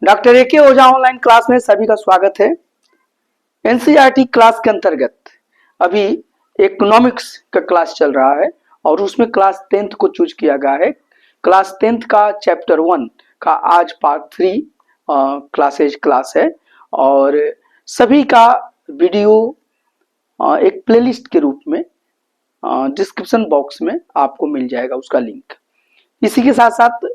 Doctor A के ओझा online class में सभी का स्वागत है। एनसीईआरटी क्लास के अंतर्गत अभी इकोनॉमिक्स का क्लास चल रहा है और उसमें क्लास 10th को चूज किया गया है। क्लास 10th का चैप्टर 1 का आज पार्ट 3 क्लास है और सभी का वीडियो एक प्लेलिस्ट के रूप में डिस्क्रिप्शन बॉक्स में आपको मिल जाएगा उसका लिंक। इसी के साथ साथ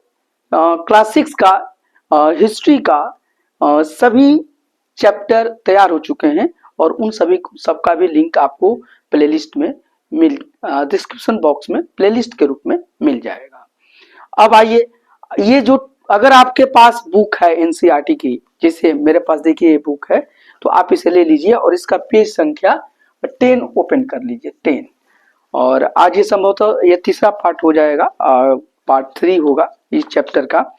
क्लास 6 का हिस्ट्री का सभी चैप्टर तैयार हो चुके हैं और उन सभी सबका भी लिंक आपको प्लेलिस्ट में डिस्क्रिप्शन बॉक्स में प्लेलिस्ट के रूप में मिल जाएगा। अब आइए, ये जो अगर आपके पास बुक है एनसीईआरटी की, जैसे मेरे पास देखिए ये बुक है, तो आप इसे ले लीजिए और इसका पेज संख्या 10 ओपन कर लीजिए, 10। और आज ये संभवतः ये तीसरा पार्ट हो जाएगा, पार्ट 3 होगा इस चैप्टर का।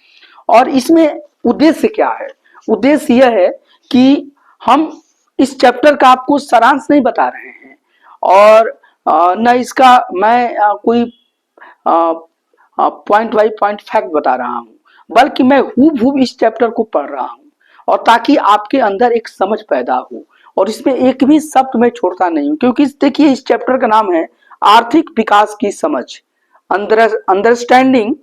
और इसमें उद्देश्य क्या है? उद्देश्य यह है कि हम इस चैप्टर का आपको सारांश नहीं बता रहे हैं और न इसका मैं कोई पॉइंट बाई पॉइंट फैक्ट बता रहा हूं, बल्कि मैं हूबहू इस चैप्टर को पढ़ रहा हूं और ताकि आपके अंदर एक समझ पैदा हो। और इसमें एक भी शब्द मैं छोड़ता नहीं हूं, क्योंकि देखिए इस चैप्टर का नाम है आर्थिक विकास की समझ, अंडरस्टैंडिंग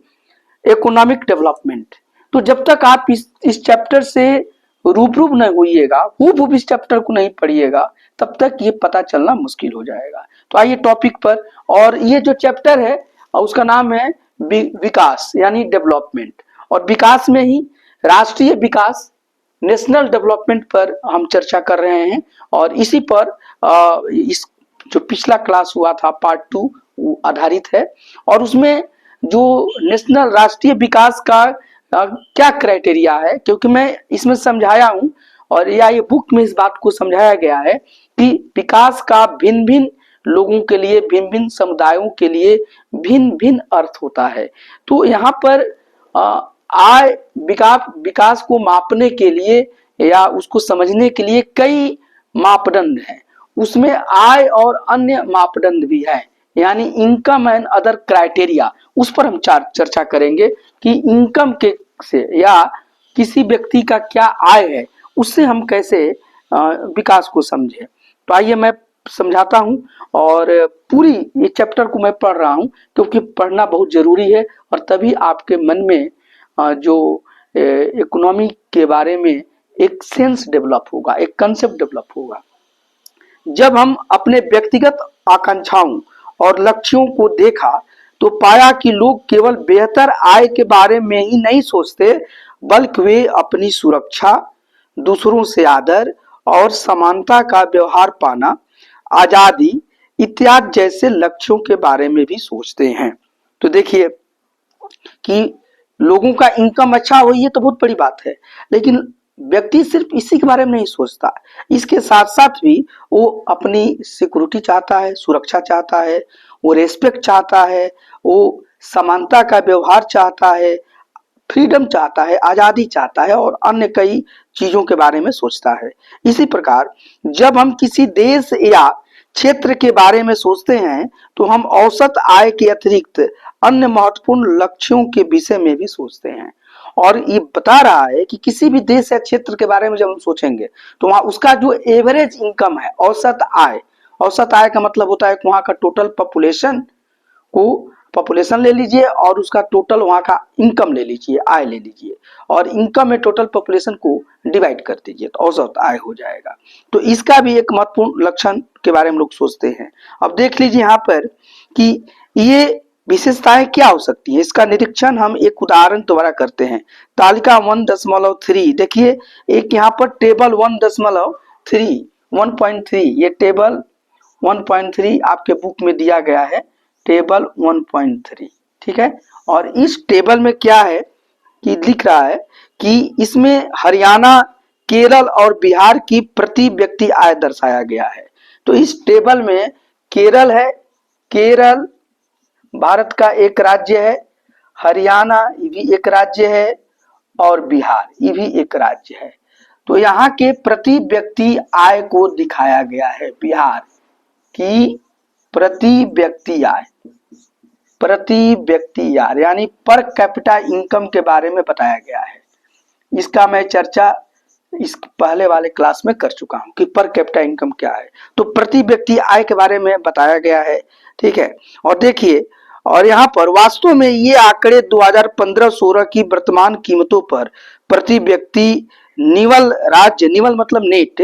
इकोनॉमिक डेवलपमेंट। तो जब तक आप इस चैप्टर से रूबरू नहीं होइएगा, हूबहू इस चैप्टर को नहीं पढ़िएगा, तब तक ये पता चलना मुश्किल हो जाएगा। तो आइए टॉपिक पर। और ये जो चैप्टर है उसका नाम है विकास यानी डेवलपमेंट, और विकास में ही राष्ट्रीय विकास, नेशनल डेवलपमेंट पर हम चर्चा कर रहे हैं। और इसी पर इस जो पिछला क्लास हुआ था पार्ट 2 आधारित है। और उसमें जो नेशनल राष्ट्रीय विकास का क्या क्राइटेरिया है, क्योंकि मैं इसमें समझाया हूं और ये बुक में इस बात को समझाया गया है कि विकास का भिन्न भिन्न लोगों के लिए, भिन्न भिन्न समुदायों के लिए भिन्न भिन्न अर्थ होता है। तो यहाँ पर आय विकास को मापने के लिए या उसको समझने के लिए कई मापदंड हैं। उसमें आय और अन्य मापदंड भी है, यानी इनकम एंड अदर क्राइटेरिया। उस पर हम चर्चा करेंगे कि इनकम के से या किसी व्यक्ति का क्या आय है, उससे हम कैसे विकास को समझे। तो आइए मैं समझाता हूं और पूरी ये चैप्टर को मैं पढ़ रहा हूं, क्योंकि पढ़ना बहुत जरूरी है और तभी आपके मन में जो इकोनॉमी के बारे में एक सेंस डेवलप होगा, एक कंसेप्ट डेवलप होगा। जब हम अपने व्यक्तिगत आकांक्षाओं और लक्ष्यों को देखा तो पाया कि लोग केवल बेहतर आय के बारे में ही नहीं सोचते, बल्कि वे अपनी सुरक्षा, दूसरों से आदर और समानता का व्यवहार पाना, आजादी इत्यादि जैसे लक्ष्यों के बारे में भी सोचते हैं। तो देखिए कि लोगों का इनकम अच्छा हो, ये तो बहुत बड़ी बात है, लेकिन व्यक्ति सिर्फ इसी के बारे में नहीं सोचता, इसके साथ साथ भी वो अपनी सिक्योरिटी चाहता है, सुरक्षा चाहता है, वो रेस्पेक्ट चाहता है, वो समानता का व्यवहार चाहता है, फ्रीडम चाहता है, आजादी चाहता है और अन्य कई चीजों के बारे में सोचता है। इसी प्रकार जब हम किसी देश या क्षेत्र के बारे में सोचते हैं तो हम औसत आय के अतिरिक्त अन्य महत्वपूर्ण लक्ष्यों के विषय में भी सोचते हैं। और ये बता रहा है कि किसी भी देश या क्षेत्र के बारे में जब हम सोचेंगे तो वहां उसका जो एवरेज इनकम है, औसत आय का मतलब होता है कि वहां का टोटल पॉपुलेशन ले लीजिए और उसका टोटल वहां का इनकम ले लीजिए, आय ले लीजिए, और इनकम में टोटल पॉपुलेशन को डिवाइड कर दीजिए तो औसत आय हो जाएगा। तो इसका भी एक महत्वपूर्ण लक्षण के बारे में लोग सोचते हैं। अब देख लीजिए यहाँ पर कि ये विशेषताएं क्या हो सकती है, इसका निरीक्षण हम एक उदाहरण द्वारा करते हैं। तालिका 1.3 देखिए, एक यहाँ पर टेबल 1.3 ये टेबल 1.3 आपके बुक में दिया गया है, टेबल 1.3, ठीक है। और इस टेबल में क्या है कि लिख रहा है कि इसमें हरियाणा, केरल और बिहार की प्रति व्यक्ति आय दर्शाया गया है। तो इस टेबल में केरल है, केरल भारत का एक राज्य है, हरियाणा ये भी एक राज्य है और बिहार ये भी एक राज्य है। तो यहाँ के प्रति व्यक्ति आय को दिखाया गया है। बिहार की प्रति व्यक्ति आय यानी पर कैपिटा इनकम के बारे में बताया गया है। इसका मैं चर्चा इस पहले वाले क्लास में कर चुका हूं कि पर कैपिटा इनकम क्या है। तो प्रति व्यक्ति आय के बारे में बताया गया है, ठीक है। और देखिए, और यहाँ पर वास्तव में ये आंकड़े 2015-16 की वर्तमान कीमतों पर प्रति व्यक्ति निवल राज्य, निवल मतलब नेट,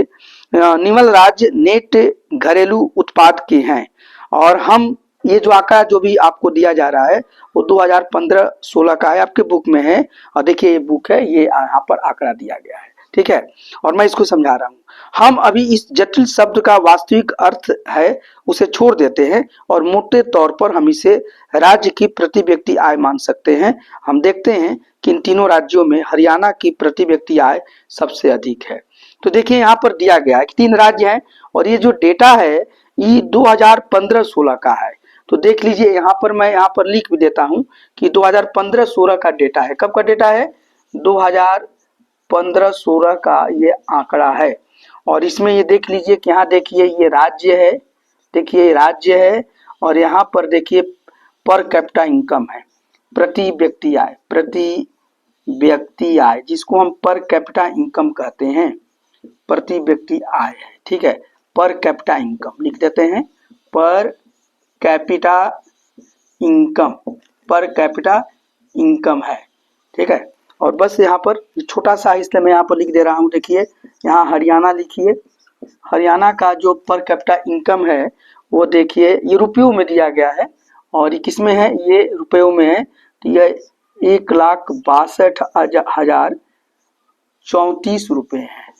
निवल राज्य नेट घरेलू उत्पाद के हैं। और हम ये जो आंकड़ा जो भी आपको दिया जा रहा है वो 2015-16 का है, आपके बुक में है। और देखिए ये बुक है, ये यहाँ पर आंकड़ा दिया गया है, ठीक है। और मैं इसको समझा रहा हूँ। हम अभी इस जटिल शब्द का वास्तविक अर्थ है उसे छोड़ देते हैं और मोटे तौर पर हम इसे राज्य की प्रति व्यक्ति आय मान सकते हैं। हम देखते हैं कि इन तीनों राज्यों में हरियाणा की प्रति व्यक्ति आय सबसे अधिक है। तो देखिए यहाँ पर दिया गया है कि 3 राज्य हैं और ये जो डेटा है ये 2015-16 का है। तो देख लीजिए यहाँ पर, मैं यहाँ पर लिख भी देता हूँ कि 2015-16 का डेटा है। कब का डेटा है? 2015-16 का ये आंकड़ा है। और इसमें ये देख लीजिए कि यहाँ देखिए ये राज्य है, देखिए ये राज्य है। और यहाँ पर देखिए पर कैपिटा इनकम है, प्रति व्यक्ति आय, प्रति व्यक्ति आय जिसको हम पर कैपिटा इनकम कहते हैं, प्रति व्यक्ति आय है, ठीक है। पर कैपिटा इनकम लिख देते हैं, per capita income, per capita income है, ठीक है। और बस यहाँ पर छोटा सा इसलिए मैं यहाँ पर लिख दे रहा हूँ। देखिए यहाँ हरियाणा लिखिए, हरियाणा का जो पर कैपिटा इनकम है वो देखिए ये रुपयों में दिया गया है। और ये किस में है? ये रुपयों में है। तो यह 1,62,034 रुपए है,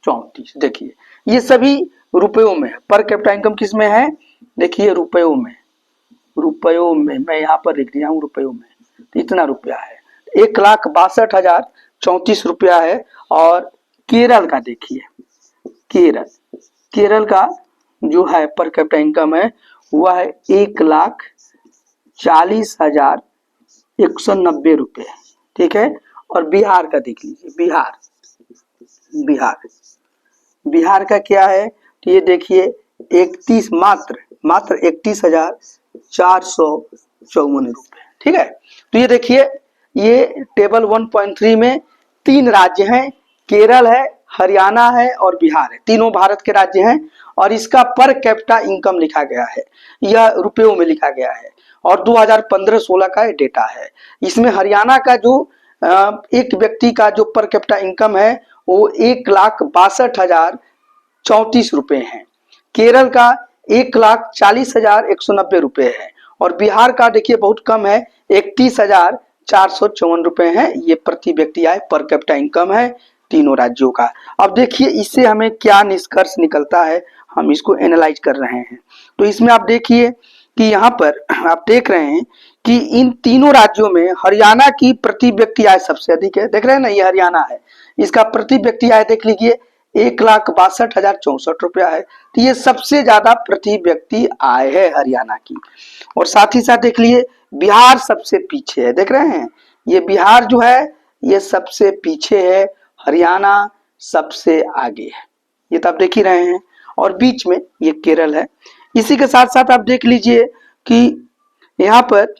34। देखिए ये सभी रुपयों में है। पर कैपिटा इनकम किस में है? देखिए रुपयों में, रुपयों में मैं यहाँ पर लिख दिया हूँ रुपयों में। तो इतना रुपया है, 1,62,034 रुपया है। और केरल का देखिए, केरल का जो है पर कैपिटा इनकम है वह है 1,40,190 रुपये, ठीक है। और बिहार का देख लीजिए, बिहार का क्या है? तो ये देखिए 31, मात्र 31,454 रुपये, ठीक है। तो ये देखिए ये टेबल 1.3 में 3 राज्य हैं, केरल है, हरियाणा है और बिहार है। तीनों भारत के राज्य हैं और इसका पर कैपिटा इनकम लिखा गया है, यह रुपयों में लिखा गया है। और 2015-16 का डेटा है। इसमें हरियाणा का जो एक व्यक्ति का जो पर कैपिटा इनकम है वो 1,62,034 रुपए है। केरल का 1,40,190 रुपए है। और बिहार का देखिए बहुत कम है, 31,454 रुपए है। ये प्रति व्यक्ति आय पर कैपिटा इनकम है तीनों राज्यों का। अब देखिए इससे हमें क्या निष्कर्ष निकलता है, हम इसको एनालाइज कर रहे हैं। तो इसमें आप देखिए कि यहाँ पर आप देख रहे हैं कि इन तीनों राज्यों में हरियाणा की प्रति व्यक्ति आय सबसे अधिक है। देख रहे हैं ना, ये हरियाणा है, इसका प्रति व्यक्ति आय देख लीजिए 1,62,064 रुपया है। तो ये सबसे ज्यादा प्रति व्यक्ति आय है हरियाणा की। और साथ ही साथ देख लीजिए बिहार सबसे पीछे है, देख रहे हैं, ये बिहार जो है ये सबसे पीछे है, हरियाणा सबसे आगे है, ये तो आप देख ही रहे हैं। और बीच में ये केरल है। इसी के साथ साथ आप देख लीजिए कि यहाँ पर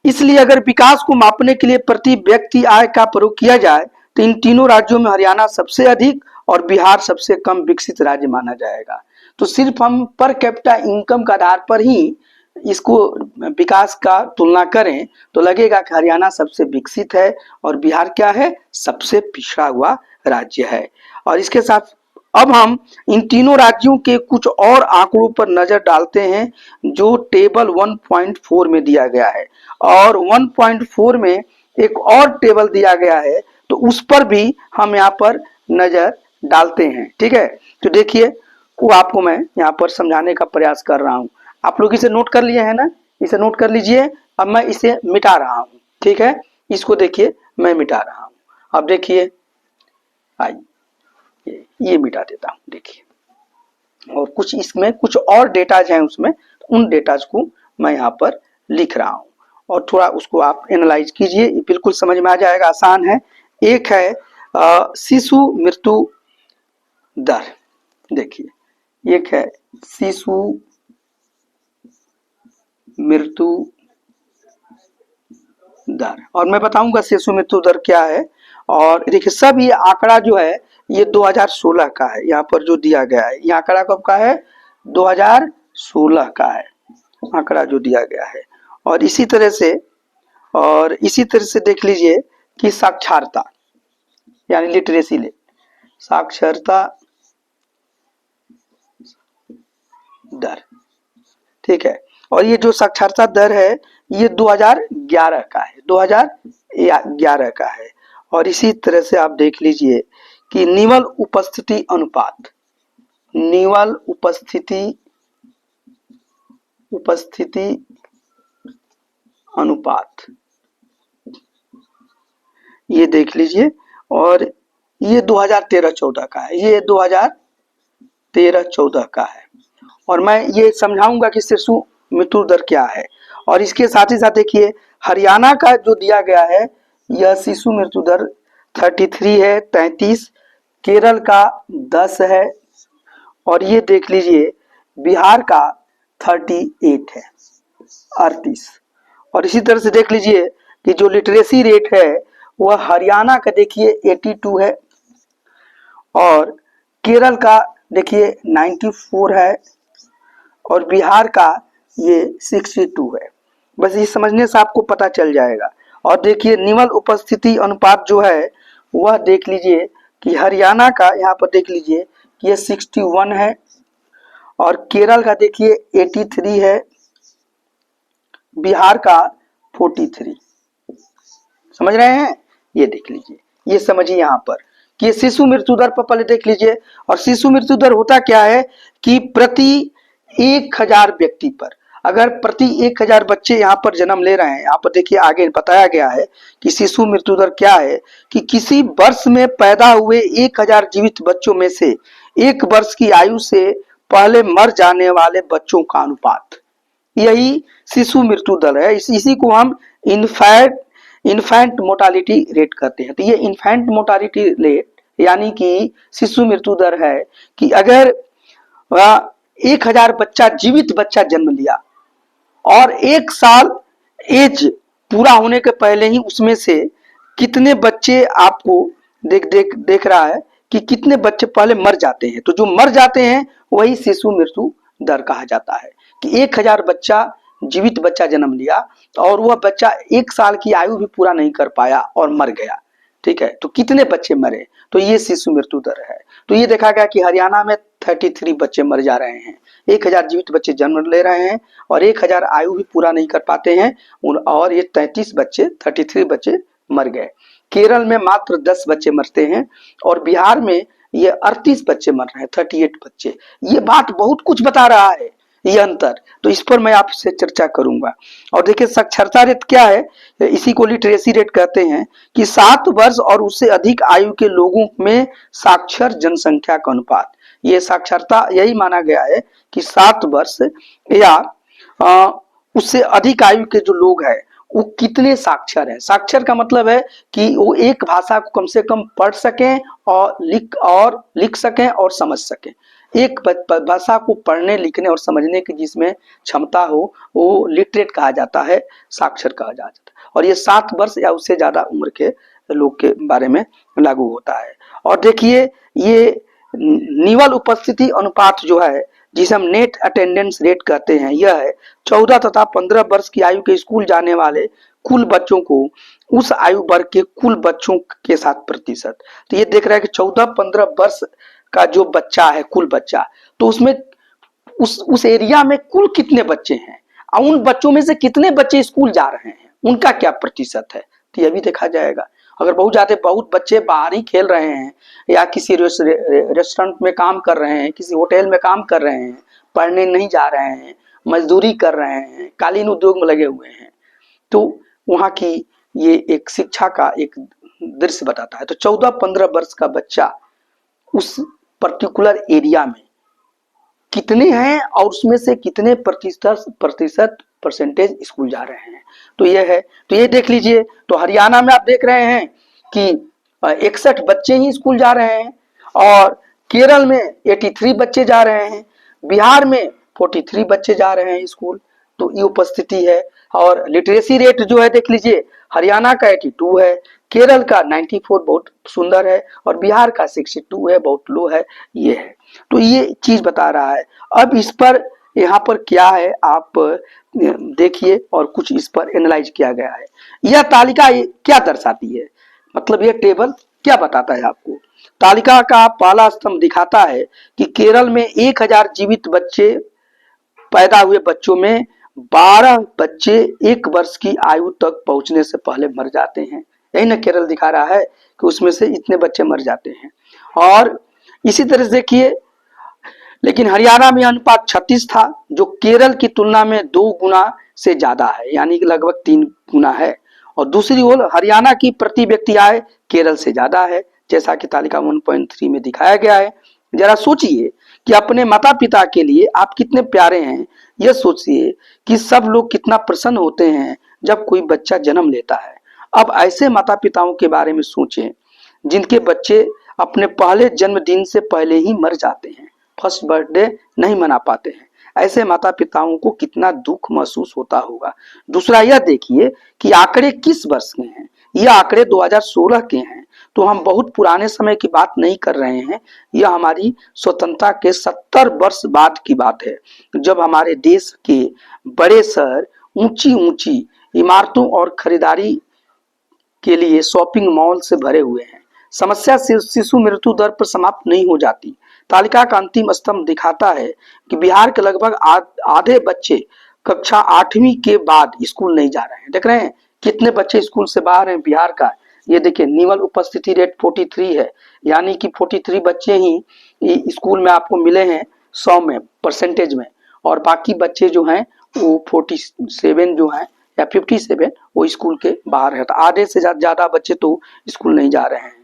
इसलिए अगर विकास को मापने के लिए प्रति व्यक्ति आय का प्रयोग किया जाए तो इन तीनों राज्यों में हरियाणा सबसे अधिक और बिहार सबसे कम विकसित राज्य माना जाएगा। तो सिर्फ हम पर कैपिटा इनकम के आधार पर ही इसको विकास का तुलना करें तो लगेगा कि हरियाणा सबसे विकसित है और बिहार क्या है? सबसे पिछड़ा हुआ राज्य है। और इसके साथ अब हम इन तीनों राज्यों के कुछ और आंकड़ों पर नजर डालते हैं जो टेबल 1.4 में दिया गया है। और 1.4 में एक और टेबल दिया गया है, तो उस पर भी हम यहाँ पर नजर डालते हैं, ठीक है। तो देखिए वो आपको मैं यहाँ पर समझाने का प्रयास कर रहा हूँ। आप लोग इसे नोट कर लिए हैं ना? इसे नोट कर लीजिए। अब मैं इसे मिटा रहा हूँ, ठीक है। इसको देखिए मैं मिटा रहा हूँ। अब देखिए आइए ये मिटा देता हूँ, देखिए। और कुछ इसमें कुछ और डेटाज हैं उसमें, उन डेटाज को मैं यहाँ पर लिख रहा हूँ और थोड़ा उसको आप एनालाइज कीजिए, बिल्कुल समझ में आ जाएगा, आसान है। एक है शिशु मृत्यु दर, देखिए एक है शिशु मृत्यु दर, और मैं बताऊंगा शिशु मृत्यु दर क्या है। और देखिए सब ये आंकड़ा जो है ये 2016 का है, यहाँ पर जो दिया गया है ये आंकड़ा कब का है, 2016 का है आंकड़ा जो दिया गया है। और इसी तरह से देख लीजिए कि साक्षरता यानी लिटरेसी रेट, साक्षरता दर, ठीक है। और ये जो साक्षरता दर है ये 2011 का है, 2011 का है। और इसी तरह से आप देख लीजिए कि निवल उपस्थिति अनुपात, निवल उपस्थिति अनुपात ये देख लीजिए, और ये 2013-14 का है, ये 2013-14 का है। और मैं ये समझाऊंगा कि शिशु मृत्यु दर क्या है। और इसके साथ ही साथ देखिए हरियाणा का जो दिया गया है यह शिशु मृत्यु दर 33 है, 33, केरल का 10 है, और ये देख लीजिए बिहार का 38 है, 38। और इसी तरह से देख लीजिए कि जो लिटरेसी रेट है वह हरियाणा का देखिए 82 है, और केरल का देखिए 94 है, और बिहार का ये 62 है। बस ये समझने से आपको पता चल जाएगा। और देखिए निवल उपस्थिति अनुपात जो है वह देख लीजिए कि हरियाणा का यहाँ पर देख लीजिए कि ये 61 है, और केरल का देखिए 83 है, बिहार का 43। समझ रहे हैं, ये देख लीजिए, ये समझिए यहाँ पर कि शिशु मृत्यु दर पर पहले देख लीजिए। और शिशु मृत्यु दर होता क्या है कि प्रति 1000 व्यक्ति पर, अगर प्रति 1000 बच्चे यहाँ पर जन्म ले रहे हैं, यहाँ पर देखिए आगे बताया गया है कि शिशु मृत्यु दर क्या है कि किसी वर्ष में पैदा हुए 1000 जीवित बच्चों में से 1 वर्ष की आयु से पहले मर जाने वाले बच्चों का अनुपात, यही शिशु मृत्यु दर है। इसी को हम इन्फेंट मोर्टालिटी रेट कहते हैं। तो ये इन्फेंट मोर्टालिटी रेट यानी कि शिशु मृत्यु दर है कि अगर 1000 बच्चा जीवित बच्चा जन्म लिया और 1 साल एज पूरा होने के पहले ही उसमें से कितने बच्चे आपको देख रहा है कि कितने बच्चे पहले मर जाते हैं, तो जो मर जाते हैं वही शिशु मृत्यु दर कहा जाता है। कि 1000 बच्चा जीवित बच्चा जन्म लिया और वह बच्चा 1 साल की आयु भी पूरा नहीं कर पाया और मर गया, ठीक है, तो कितने बच्चे मरे, तो ये शिशु मृत्यु दर है। तो ये देखा गया कि हरियाणा में 33 बच्चे मर जा रहे हैं, 1000 जीवित बच्चे जन्म ले रहे हैं और 1000 आयु भी पूरा नहीं कर पाते हैं, और ये 33 बच्चे मर गए। केरल में मात्र 10 बच्चे मरते हैं, और बिहार में ये 38 बच्चे मर रहे हैं, 38 बच्चे। ये बात बहुत कुछ बता रहा है ये अंतर, तो इस पर मैं आपसे चर्चा करूंगा। और देखिए साक्षरता रेट क्या है, इसी को लिटरेसी रेट कहते हैं कि 7 वर्ष और उससे अधिक आयु के लोगों में साक्षर जनसंख्या का अनुपात। ये साक्षरता यही माना गया है कि 7 वर्ष या उससे अधिक आयु के जो लोग हैं वो कितने साक्षर है। साक्षर का मतलब है कि वो एक भाषा को कम से कम पढ़ सकें और लिख सकें और समझ सकें। एक भाषा को पढ़ने लिखने और समझने की जिसमें क्षमता हो वो लिटरेट कहा जाता है, साक्षर कहा जाता है। और ये 7 वर्ष या उससे ज्यादा उम्र के लोग के बारे में लागू होता है। और देखिए ये निवल उपस्थिति अनुपात जो है जिसे हम नेट अटेंडेंस रेट कहते हैं, यह है 14 तथा 15 वर्ष की आयु के स्कूल जाने वाले कुल बच्चों को उस आयु वर्ग के कुल बच्चों के साथ प्रतिशत। तो ये देख रहा है कि 14-15 वर्ष का जो बच्चा है, कुल बच्चा, तो उसमें उस एरिया में कुल कितने बच्चे हैं और उन बच्चों में से कितने बच्चे स्कूल जा रहे हैं, उनका क्या प्रतिशत है, तो यह भी देखा जाएगा। अगर बहुत बच्चे बाहर ही खेल रहे हैं या किसी रेस्टोरेंट में काम कर रहे हैं, किसी होटल में काम कर रहे हैं, पढ़ने नहीं जा रहे हैं, मजदूरी कर रहे हैं, कालीन उद्योग में लगे हुए हैं, तो वहाँ की ये एक शिक्षा का एक दृश्य बताता है। तो 14-15 वर्ष का बच्चा उस पर्टिकुलर एरिया में कितने हैं और उसमें से कितने परसेंटेज स्कूल जा रहे हैं, तो यह है। तो ये देख लीजिए, तो हरियाणा में आप देख रहे हैं कि 61 बच्चे ही स्कूल जा रहे हैं, और केरल में 83 बच्चे जा रहे हैं, बिहार में 43 बच्चे जा रहे हैं स्कूल, तो ये उपस्थिति है। और लिटरेसी रेट जो है देख लीजिए, हरियाणा का 82 है, केरल का 94 बहुत सुंदर है, और बिहार का 62 है, बहुत लो है, ये है। तो ये चीज बता रहा है। अब इस पर यहाँ पर क्या है आप देखिए, और कुछ इस पर एनालाइज किया गया है। यह तालिका क्या दर्शाती है, मतलब यह टेबल क्या बताता है आपको। तालिका का पहला स्तंभ दिखाता है कि केरल में 1000 जीवित बच्चे पैदा हुए बच्चों में 12 बच्चे 1 वर्ष की आयु तक पहुंचने से पहले मर जाते हैं। यही ना केरल दिखा रहा है कि उसमें से इतने बच्चे मर जाते हैं। और इसी तरह से देखिए, लेकिन हरियाणा में अनुपात 36 था, जो केरल की तुलना में 2 गुना से ज्यादा है, यानी कि लगभग 3 गुना है। और दूसरी ओर हरियाणा की प्रति व्यक्ति आय केरल से ज्यादा है, जैसा कि तालिका 1.3 में दिखाया गया है। जरा सोचिए कि अपने माता पिता के लिए आप कितने प्यारे हैं। यह सोचिए कि सब लोग कितना प्रसन्न होते हैं जब कोई बच्चा जन्म लेता है। अब ऐसे माता पिताओं के बारे में सोचें जिनके बच्चे अपने पहले जन्मदिन से पहले ही मर जाते हैं, फर्स्ट बर्थडे नहीं मना पाते हैं। ऐसे माता पिताओं को कितना दुख महसूस होता होगा। दूसरा यह देखिए कि आंकड़े किस वर्ष के हैं। यह आंकड़े 2016 के हैं, तो हम बहुत पुराने समय की बात नहीं कर रहे हैं। यह हमारी स्वतंत्रता के 70 वर्ष बाद की बात है, जब हमारे देश के बड़े शहर ऊंची ऊंची इमारतों और खरीदारी के लिए शॉपिंग मॉल से भरे हुए हैं। समस्या शिशु मृत्यु दर पर समाप्त नहीं हो जाती। तालिका का अंतिम स्तंभ दिखाता है कि बिहार के लगभग आधे बच्चे कक्षा 8वीं के बाद स्कूल नहीं जा रहे हैं। देख रहे हैं कितने बच्चे स्कूल से बाहर हैं बिहार का। ये देखिए, निवल उपस्थिति रेट 43 है, यानी कि 43 बच्चे ही स्कूल में आपको मिले हैं 100 में परसेंटेज में, और बाकी बच्चे जो हैं वो 47 जो हैं या 57 वो स्कूल के बाहर है। तो आधे से ज्यादा बच्चे तो स्कूल नहीं जा रहे हैं,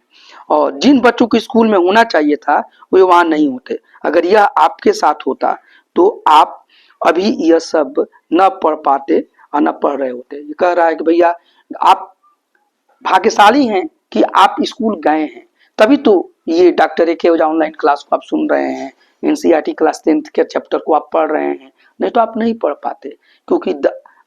और जिन बच्चों को स्कूल में होना चाहिए था वे वहां नहीं होते। अगर यह आपके साथ होता तो आप अभी यह सब न पढ़ पाते और न पढ़ रहे होते। ये कह रहा है कि भैया आप भाग्यशाली हैं कि आप स्कूल गए हैं, तभी तो ये डॉक्टर ए के ओझा ऑनलाइन क्लास को आप सुन रहे हैं, एनसीईआरटी क्लास 10th के चैप्टर को आप पढ़ रहे हैं। नहीं तो आप नहीं पढ़ पाते, क्योंकि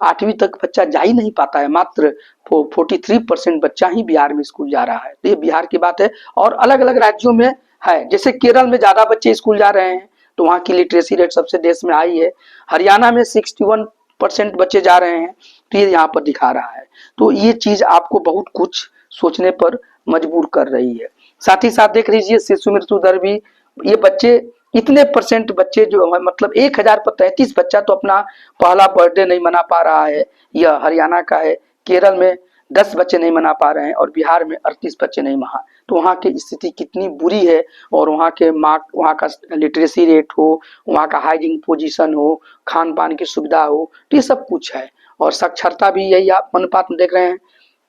8वीं तक बच्चा जा ही नहीं पाता है। मात्र 43% बच्चा ही बिहार में स्कूल जा रहा है। तो ये बिहार की बात है, और अलग अलग राज्यों में है। जैसे केरल में ज्यादा बच्चे स्कूल जा रहे हैं, तो वहाँ की लिटरेसी रेट सबसे देश में हाई है। हरियाणा में 61% बच्चे जा रहे हैं, तो ये यहाँ पर दिखा रहा है। तो ये चीज आपको बहुत कुछ सोचने पर मजबूर कर रही है। साथ ही साथ देख लीजिए शिशु मृत्यु दर भी, ये बच्चे इतने परसेंट बच्चे जो है, मतलब 1000 पर 33 बच्चा तो अपना पहला बर्थडे नहीं मना पा रहा है। यह हरियाणा का है। केरल में 10 बच्चे नहीं मना पा रहे हैं, और बिहार में 38 बच्चे नहीं मना। तो वहाँ की स्थिति कितनी बुरी है, और वहाँ के वहाँ का लिटरेसी रेट हो, वहाँ का हाइजीन पोजीशन हो, खान पान की सुविधा हो, तो ये सब कुछ है। और साक्षरता भी यही आप अनुपात में देख रहे हैं।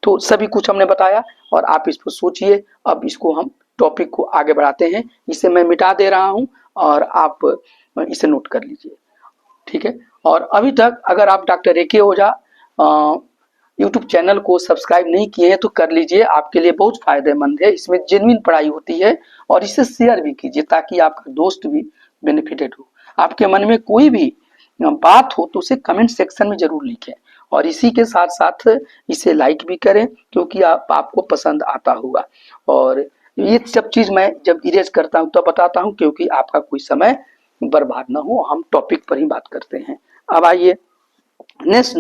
तो सभी कुछ हमने बताया, और आप इस पर सोचिए। अब इसको हम टॉपिक को आगे बढ़ाते हैं। इसे मैं मिटा दे रहा हूं, और आप इसे नोट कर लीजिए, ठीक है। और अभी तक अगर आप डॉक्टर ए के ओझा यूट्यूब चैनल को सब्सक्राइब नहीं किए हैं तो कर लीजिए, आपके लिए बहुत फायदेमंद है। इसमें जेन्युइन पढ़ाई होती है, और इसे शेयर भी कीजिए ताकि आपका दोस्त भी बेनिफिटेड हो। आपके मन में कोई भी बात हो तो उसे कमेंट सेक्शन में जरूर लिखें, और इसी के साथ साथ इसे लाइक भी करें, क्योंकि आपको पसंद आता होगा। और ये सब चीज मैं जब इरेज करता हूं तो बताता हूं, क्योंकि आपका कोई समय बर्बाद ना हो। हम टॉपिक पर ही बात करते हैं। अब आइए, नेक्स्ट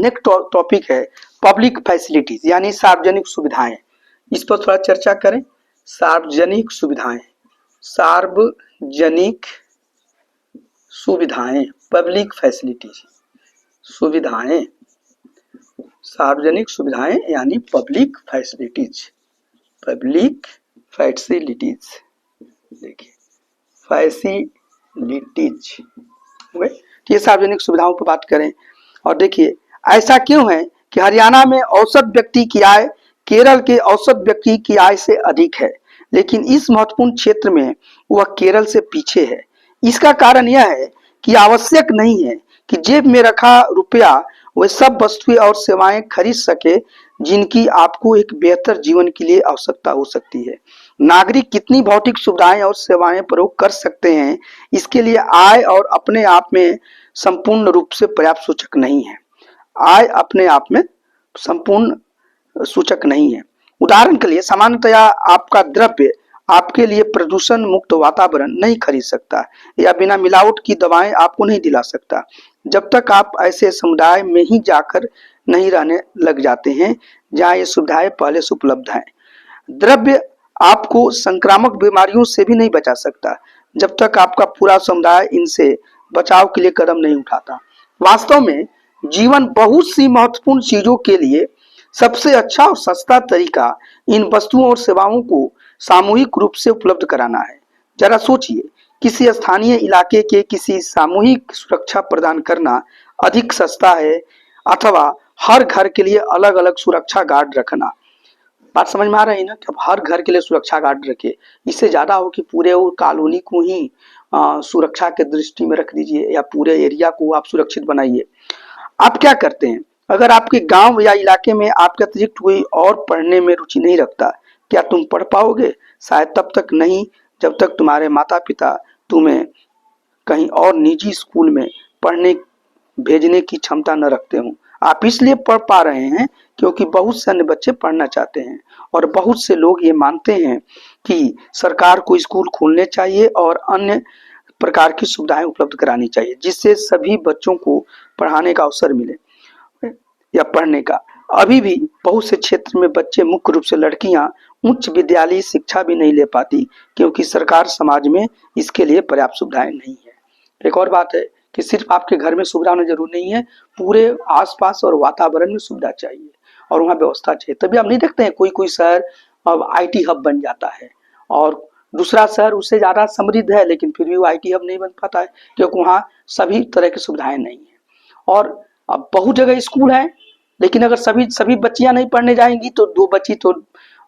टॉपिक है पब्लिक फैसिलिटीज, यानी सार्वजनिक सुविधाएं। इस पर थोड़ा चर्चा करें। सार्वजनिक सुविधाएं, सार्वजनिक सुविधाएं, पब्लिक फैसिलिटीज, सुविधाएं, सार्वजनिक सुविधाएं यानी पब्लिक फैसिलिटीज, पब्लिक फैसिलिटीज। देखिए फैसिलिटीज, ये सार्वजनिक सुविधाओं पर बात करें। और देखिए ऐसा क्यों है कि हरियाणा में औसत व्यक्ति की आय केरल के औसत व्यक्ति की आय से अधिक है, लेकिन इस महत्वपूर्ण क्षेत्र में वह केरल से पीछे है। इसका कारण यह है कि आवश्यक नहीं है कि जेब में रखा रुपया वे सब वस्तुएं और सेवाएं खरीद सके जिनकी आपको एक बेहतर जीवन के लिए आवश्यकता हो सकती है। नागरिक कितनी भौतिक सुविधाएं और सेवाएं प्रयोग कर सकते हैं, इसके लिए आय और अपने आप में संपूर्ण रूप से पर्याप्त सूचक नहीं है। आय अपने आप में संपूर्ण सूचक नहीं है। उदाहरण के लिए सामान्यतया आपका द्रव्य आपके लिए प्रदूषण मुक्त वातावरण नहीं खरीद सकता या बिना मिलावट की दवाएं आपको नहीं दिला सकता, जब तक आप ऐसे समुदाय में ही जाकर नहीं रहने लग जाते हैं जहां ये सुविधाएं पहले से उपलब्ध हैं। द्रव्य आपको संक्रामक बीमारियों से भी नहीं बचा सकता जब तक आपका पूरा समुदाय इनसे बचाव के लिए कदम नहीं उठाता। वास्तव में जीवन बहुत सी महत्वपूर्ण चीजों के लिए सबसे अच्छा और सस्ता तरीका इन वस्तुओं और सेवाओं को सामूहिक रूप से उपलब्ध कराना है। जरा सोचिए, किसी स्थानीय इलाके के किसी सामूहिक सुरक्षा प्रदान करना अधिक सस्ता है अथवा हर घर के लिए अलग अलग सुरक्षा गार्ड रखना? बात समझ में आ रही है ना कि अब हर घर के लिए सुरक्षा गार्ड रखे, इससे ज्यादा हो कि पूरे वो कॉलोनी को ही सुरक्षा के दृष्टि में रख दीजिए या पूरे एरिया को आप सुरक्षित बनाइए। आप क्या करते हैं? अगर आपके गांव या इलाके में आपके अतिरिक्त कोई और पढ़ने में रुचि नहीं रखता, क्या तुम पढ़ पाओगे? शायद तब तक नहीं जब तक तुम्हारे माता पिता तुम्हें कहीं और निजी स्कूल में पढ़ने भेजने की क्षमता न रखते हों। आप इसलिए पढ़ पा रहे हैं क्योंकि बहुत से अन्य बच्चे पढ़ना चाहते हैं और बहुत से लोग ये मानते हैं कि सरकार को स्कूल खोलने चाहिए और अन्य प्रकार की सुविधाएं उपलब्ध करानी चाहिए जिससे सभी बच्चों को पढ़ाने का अवसर मिले या पढ़ने का। अभी भी बहुत से क्षेत्र में बच्चे, मुख्य रूप से लड़कियां, उच्च विद्यालयी शिक्षा भी नहीं ले पाती क्योंकि सरकार समाज में इसके लिए पर्याप्त सुविधाएं नहीं है। एक और बात है कि सिर्फ आपके घर में सुविधा होना जरूरी नहीं है, पूरे आसपास और वातावरण में सुविधा चाहिए और वहाँ व्यवस्था चाहिए। तभी आप नहीं देखते हैं कोई कोई शहर अब IT हब बन जाता है और दूसरा शहर उससे ज्यादा समृद्ध है लेकिन फिर भी वो IT हब नहीं बन पाता है क्योंकि वहाँ सभी तरह की सुविधाएं नहीं है। और अब बहुत जगह स्कूल है लेकिन अगर सभी बच्चियां नहीं पढ़ने जाएंगी तो 2 बच्ची तो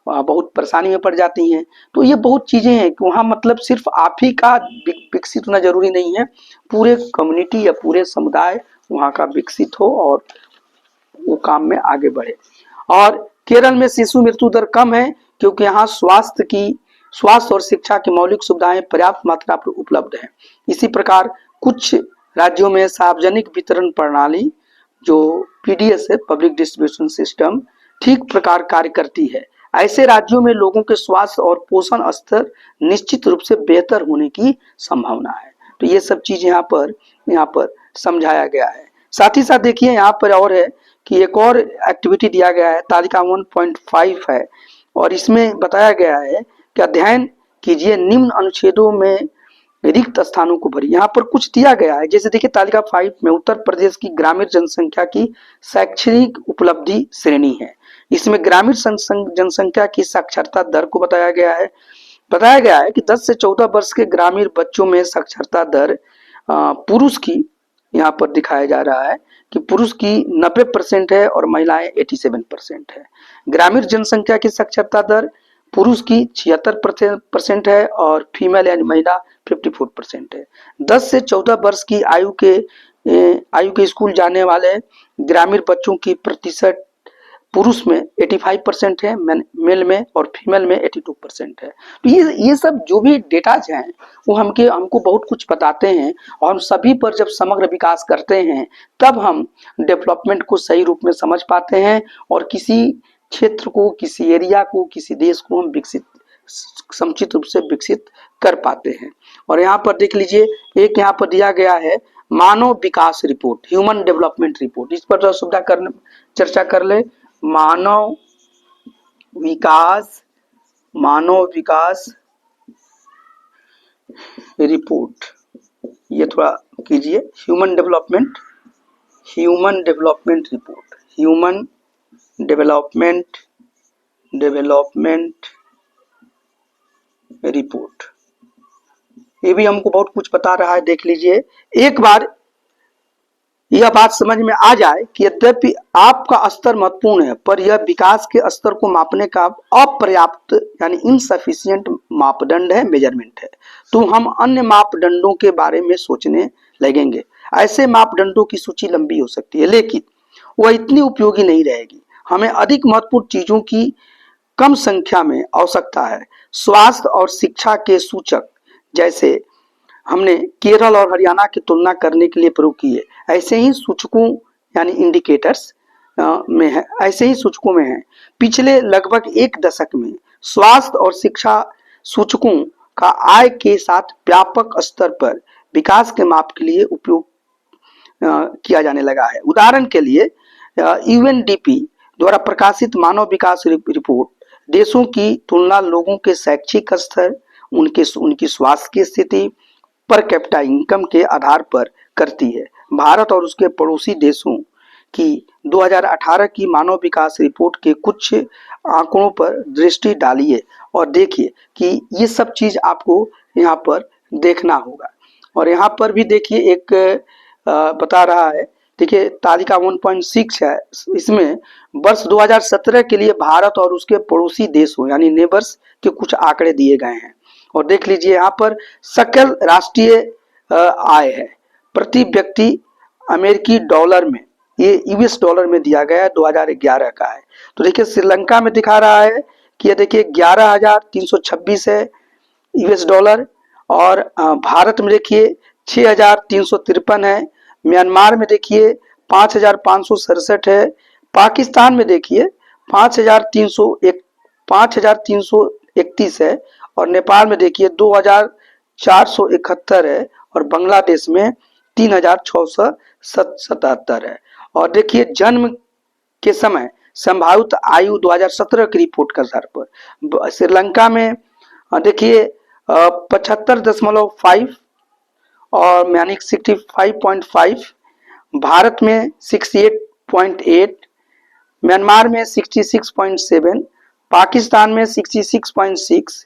बहुत परेशानी में पड़ जाती हैं। तो ये बहुत चीजें हैं कि वहाँ मतलब सिर्फ आप ही का विकसित होना जरूरी नहीं है, पूरे कम्युनिटी या पूरे समुदाय वहाँ का विकसित हो और वो काम में आगे बढ़े। और केरल में शिशु मृत्यु दर कम है क्योंकि यहाँ स्वास्थ्य और शिक्षा की मौलिक सुविधाएं पर्याप्त मात्रा पर उपलब्ध है। इसी प्रकार कुछ राज्यों में सार्वजनिक वितरण प्रणाली जो PDS है, पब्लिक डिस्ट्रीब्यूशन सिस्टम, ठीक प्रकार कार्य करती है। ऐसे राज्यों में लोगों के स्वास्थ्य और पोषण स्तर निश्चित रूप से बेहतर होने की संभावना है। तो ये सब चीज यहाँ पर समझाया गया है। साथ ही साथ देखिए यहाँ पर और है कि एक और एक्टिविटी दिया गया है, तालिका 1.5 है और इसमें बताया गया है कि अध्ययन कीजिए निम्न अनुच्छेदों में रिक्त स्थानों को भरिए। यहाँ पर कुछ दिया गया है, जैसे देखिए तालिका 5 में उत्तर प्रदेश की ग्रामीण जनसंख्या की शैक्षणिक उपलब्धि श्रेणी है। इसमें ग्रामीण जनसंख्या की साक्षरता दर को बताया गया है कि 10 से 14 वर्ष के ग्रामीण बच्चों में साक्षरता दर पुरुष की यहाँ पर दिखाया जा रहा है कि पुरुष की 90% है और महिलाएं 87% है। ग्रामीण जनसंख्या की साक्षरता दर पुरुष की 76% है और फीमेल यानी महिला 54% है। 10 से 14 वर्ष की आयु के स्कूल जाने वाले ग्रामीण बच्चों की प्रतिशत पुरुष में 85% है, मेल में, और फीमेल में 82% है। तो ये सब जो भी डेटाज हैं वो हमको बहुत कुछ बताते हैं और हम सभी पर जब समग्र विकास करते हैं तब हम डेवलपमेंट को सही रूप में समझ पाते हैं और किसी क्षेत्र को, किसी एरिया को, किसी देश को हम समुचित रूप से विकसित कर पाते हैं। और यहाँ पर देख लीजिए, एक यहाँ पर दिया गया है मानव विकास रिपोर्ट, ह्यूमन डेवलपमेंट रिपोर्ट। इस पर चर्चा कर ले। मानव विकास रिपोर्ट, ये थोड़ा कीजिए, human development report, human development report. ये भी हमको बहुत कुछ बता रहा है। देख लीजिए, एक बार यह बात समझ में आ जाए कि यद्यपि आपका स्तर महत्वपूर्ण है पर यह विकास के स्तर को मापने का अपर्याप्त यानी इनसफिशिएंट मापदंड है, मेजरमेंट है, तो हम अन्य मापदंडों के बारे में सोचने लगेंगे। ऐसे मापदंडों की सूची लंबी हो सकती है लेकिन वह इतनी उपयोगी नहीं रहेगी। हमें अधिक महत्वपूर्ण चीजों की कम संख्या में आवश्यकता है। स्वास्थ्य और शिक्षा के सूचक जैसे हमने केरल और हरियाणा की तुलना करने के लिए प्रयोग किए, ऐसे ही सूचकों यानी इंडिकेटर्स में है, ऐसे ही सूचकों में है। पिछले लगभग एक दशक में स्वास्थ्य और शिक्षा सूचकों का आय के साथ व्यापक स्तर पर विकास के माप के लिए उपयोग किया जाने लगा है। उदाहरण के लिए यूएनडीपी द्वारा प्रकाशित मानव विकास रिपोर्ट देशों की तुलना लोगों के शैक्षिक स्तर, उनकी स्वास्थ्य की स्थिति, पर कैपिटा इनकम के आधार पर करती है। भारत और उसके पड़ोसी देशों की 2018 की मानव विकास रिपोर्ट के कुछ आंकड़ों पर दृष्टि डालिए और देखिए कि ये सब चीज आपको यहाँ पर देखना होगा। और यहाँ पर भी देखिए एक बता रहा है, देखिए तालिका 1.6 है, इसमें वर्ष 2017 के लिए भारत और उसके पड़ोसी देशों यानी नेबर्स के कुछ आंकड़े दिए गए हैं। और देख लीजिए यहाँ पर सकल राष्ट्रीय आय है प्रति व्यक्ति अमेरिकी डॉलर में, ये यूएस डॉलर में दिया गया है, 2011 का है। तो देखिए श्रीलंका में दिखा रहा है कि ये देखिए 11,326 है यूएस डॉलर, और भारत में देखिए 6,353 है, म्यांमार में देखिए 5,567 है, पाकिस्तान में देखिए 5,331 है, और नेपाल में देखिए 2,471 है, और बांग्लादेश में 3,677 है। और देखिए जन्म के समय संभावित आयु 2017 की रिपोर्ट के आधार पर श्रीलंका में देखिए 75.5 और यानी 65.5, भारत में 68.8, म्यांमार में 66.7, पाकिस्तान में 66.6,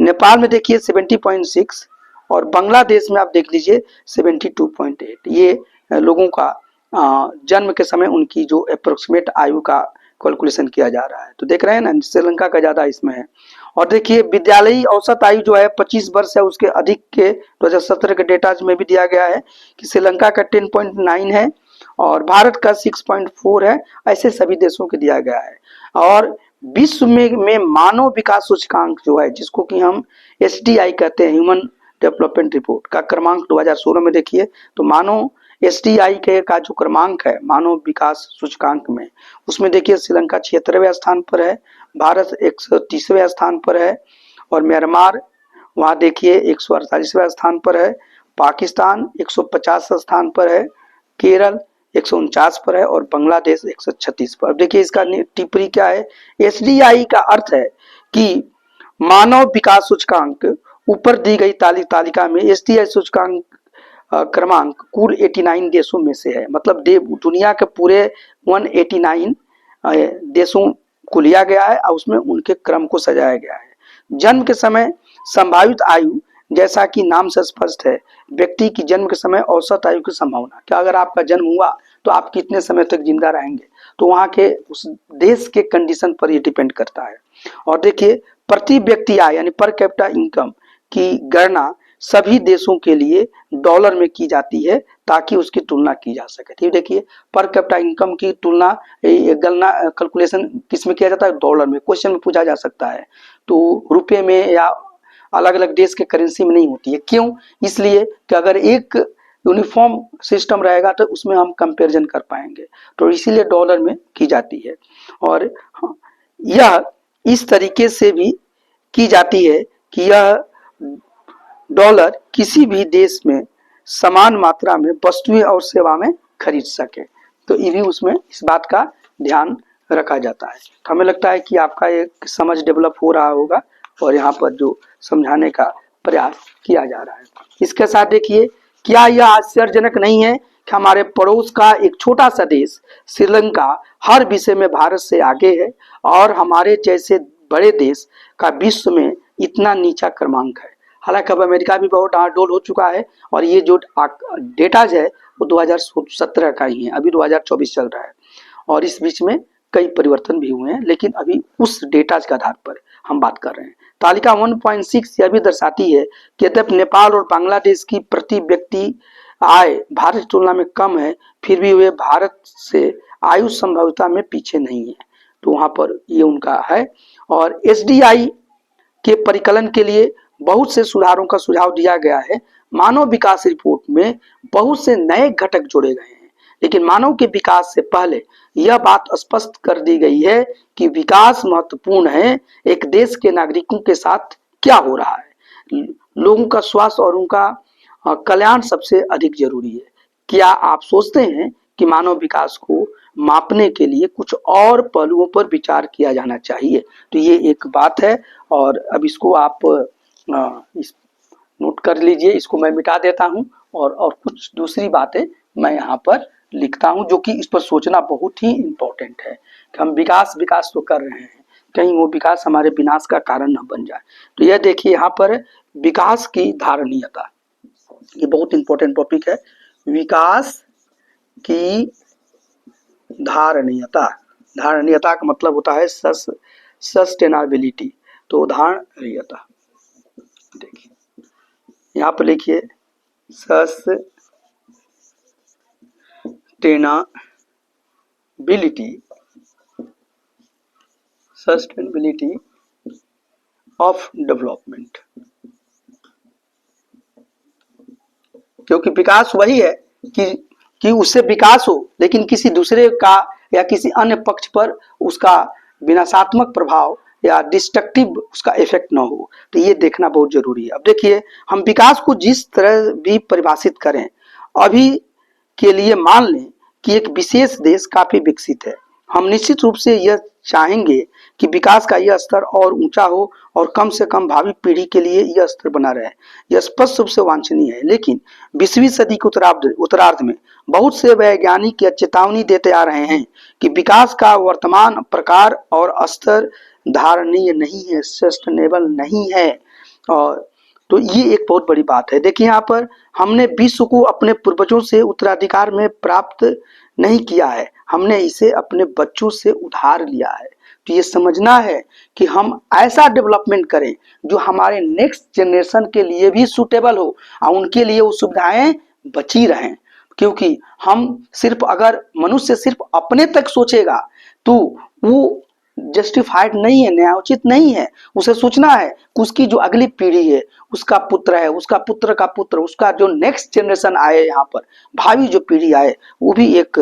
नेपाल में देखिए 70.6, और बांग्लादेश में आप देख लीजिए 72.8। ये लोगों का जन्म के समय उनकी जो अप्रोक्सीमेट आयु का कैलकुलेशन किया जा रहा है। तो देख रहे हैं ना, श्रीलंका का ज्यादा इसमें है। और देखिए विद्यालयी औसत आयु जो है 25 वर्ष है, उसके अधिक के 2017 के डेटा में भी दिया गया है कि श्रीलंका का 10.9 है और भारत का 6.4 है, ऐसे सभी देशों के दिया गया है। और विश्व में मानव विकास सूचकांक जो है, जिसको कि हम एसडीआई कहते हैं, ह्यूमन डेवलपमेंट रिपोर्ट का क्रमांक 2016 में देखिए तो मानव एसडीआई के का जो क्रमांक है मानव विकास सूचकांक में, उसमें देखिए श्रीलंका 76वें स्थान पर है, भारत 130वें स्थान पर है, और म्यांमार वहाँ देखिए 148वें स्थान पर है, पाकिस्तान 150 स्थान पर है, केरल 149 पर है, और बांग्लादेश 136 पर। अब देखिए इसका टिप्पणी क्या है, एसडीआई का अर्थ है कि मानव विकास सूचकांक, ऊपर दी गई तालिका में एसडीआई सूचकांक क्रमांक कुल 89 देशों में से है, मतलब दुनिया के पूरे 189 देशों को लिया गया है और उसमें उनके क्रम को सजाया गया है। जन्म के समय संभावित आयु, जैसा कि नाम से स्पष्ट है, व्यक्ति की जन्म के समय औसत आयु की संभावना, क्या अगर आपका जन्म हुआ तो आप कितने समय तक जिंदा रहेंगे, तो वहाँ के उस देश के कंडीशन पर ये डिपेंड करता है। और देखिए प्रति व्यक्ति आय यानी पर कैपिटा इनकम की गणना सभी देशों के लिए डॉलर में की जाती है ताकि उसकी तुलना की जा सके। ठीक, देखिए पर कैपिटा इनकम की तुलना गणना कैलकुलेशन किस में किया जाता है, डॉलर में। क्वेश्चन में पूछा जा सकता है, तो रुपए में या अलग अलग देश के करेंसी में नहीं होती है। क्यों? इसलिए कि अगर एक यूनिफॉर्म सिस्टम रहेगा तो उसमें हम कंपैरिजन कर पाएंगे, तो इसीलिए डॉलर में की जाती है। और यह इस तरीके से भी की जाती है कि यह डॉलर किसी भी देश में समान मात्रा में वस्तुएं और सेवा में खरीद सके, तो ये भी उसमें इस बात का ध्यान रखा जाता है। तो हमें लगता है कि आपका एक समझ डेवलप हो रहा होगा और यहाँ पर जो समझाने का प्रयास किया जा रहा है। इसके साथ देखिए, क्या यह आश्चर्यजनक नहीं है कि हमारे पड़ोस का एक छोटा सा देश श्रीलंका हर विषय में भारत से आगे है और हमारे जैसे बड़े देश का विश्व में इतना नीचा क्रमांक है। हालांकि अब अमेरिका भी बहुत डामाडोल हो चुका है और ये जो डेटाज है वो 2017 का ही है, अभी 2024 चल रहा है और इस बीच में कई परिवर्तन भी हुए हैं, लेकिन अभी उस डेटाज के आधार पर हम बात कर रहे हैं। तालिका 1.6 यह भी दर्शाती है कि यद्यपि नेपाल और बांग्लादेश की प्रति व्यक्ति आय भारत की तुलना में कम है, फिर भी वे भारत से आयु संभाव्यता में पीछे नहीं है, तो वहां पर ये उनका है। और एसडीआई के परिकलन के लिए बहुत से सुधारों का सुझाव दिया गया है। मानव विकास रिपोर्ट में बहुत से नए घटक जोड़े गए हैं, लेकिन मानव के विकास से पहले यह बात स्पष्ट कर दी गई है कि विकास महत्वपूर्ण है, एक देश के नागरिकों के साथ क्या हो रहा है, लोगों का स्वास्थ्य और उनका कल्याण सबसे अधिक जरूरी है। क्या आप सोचते हैं कि मानव विकास को मापने के लिए कुछ और पहलुओं पर विचार किया जाना चाहिए? तो ये एक बात है, और अब इसको आप इस नोट कर लीजिए, इसको मैं मिटा देता हूं और कुछ दूसरी बातें मैं यहाँ पर लिखता हूं, जो कि इस पर सोचना बहुत ही इम्पोर्टेंट है कि हम विकास विकास तो कर रहे हैं, कहीं वो विकास हमारे विनाश का कारण न बन जाए। तो यह देखिए यहाँ पर विकास की धारणीयता, ये बहुत इंपॉर्टेंट टॉपिक है। विकास की धारणीयता, धारणीयता का मतलब होता है सस्टेनेबिलिटी। तो धारणीयता देखिए यहाँ पर लिखिए, सस्टेनेबिलिटी ऑफ डेवलपमेंट, क्योंकि विकास वही है कि उससे विकास हो, लेकिन किसी दूसरे का या किसी अन्य पक्ष पर उसका विनाशात्मक प्रभाव या डिस्ट्रक्टिव उसका इफेक्ट ना हो। तो ये देखना बहुत जरूरी है। अब देखिए, हम विकास को जिस तरह भी परिभाषित करें, अभी के लिए मान लें कि एक विशेष देश काफी विकसित है, हम निश्चित रूप से यह चाहेंगे कि विकास का यह स्तर और ऊंचा हो और कम से कम भावी पीढ़ी के लिए यह स्तर बना रहे। यह स्पष्ट रूप से वांछनीय है, लेकिन 20वीं सदी के उत्तरार्ध में बहुत से वैज्ञानिक यह चेतावनी देते आ रहे हैं कि विकास का वर्तमान प्रकार और स्तर धारणीय नहीं है, सस्टेनेबल नहीं है। और तो ये एक बहुत बड़ी बात है। देखिए यहाँ पर हमने विश्व को अपने पूर्वजों से उत्तराधिकार में प्राप्त नहीं किया है, हमने इसे अपने बच्चों से उधार लिया है। तो ये समझना है कि हम ऐसा डेवलपमेंट करें जो हमारे नेक्स्ट जनरेशन के लिए भी सूटेबल हो और उनके लिए वो सुविधाएं बची रहें। क्योंकि हम सिर्फ, अगर मनुष्य सिर्फ अपने तक सोचेगा तो वो जस्टिफाइड नहीं है, न्यायोचित नहीं है। उसे सोचना है कि उसकी जो अगली पीढ़ी है, उसका पुत्र है, उसका पुत्र का पुत्र, उसका जो नेक्स्ट जनरेशन आए, यहाँ पर भावी जो पीढ़ी आए, वो भी एक